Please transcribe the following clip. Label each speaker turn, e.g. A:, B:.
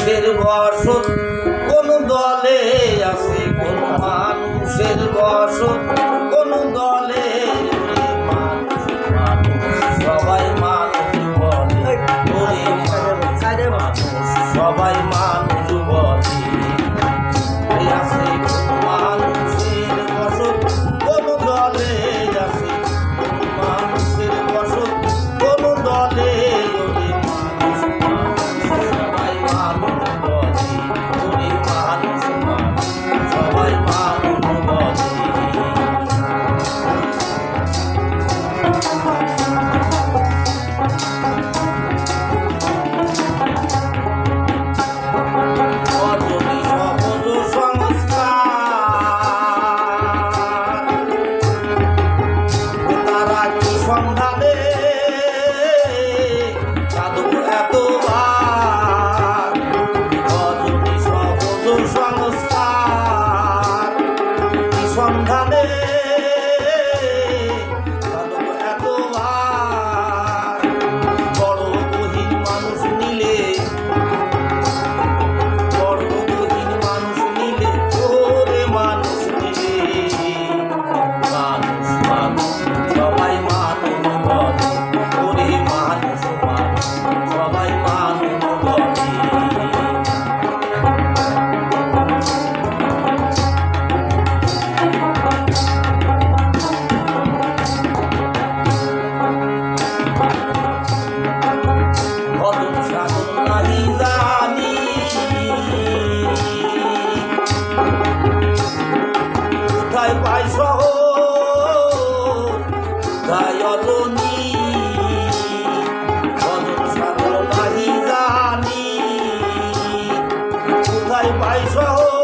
A: মানুষের বসত কোন দলে আছে, কোন মানুষের বসত কোন দলে। সবাই মানুষ বলে, সবাই মানুষ বলে আছে মানুষের বসত কোন দলে আছে, মানুষের বসত কোন দলে। সবাই মানুষ বলে, মানুষ সবাই মানুষ বলে। সন্ধানে সাধু এতবার অজনী সহজ সংস্কার সন্ধানে সাধু এতবার বড় গহীন মানুষ নিলে, বড় গহীন মানুষ নিলে ওরে মানুষ নিলে। মানুষ মানুষ সবাই মানুষ বলে, ওরে মানুষ মানুষ সবাই মানুষ বলে। ভজন সাধন নাহি জানি, কোথায় পাই শহর কোথায় অজনী। ভজন সাধন নাহি জানি, কোথায় পাই শহর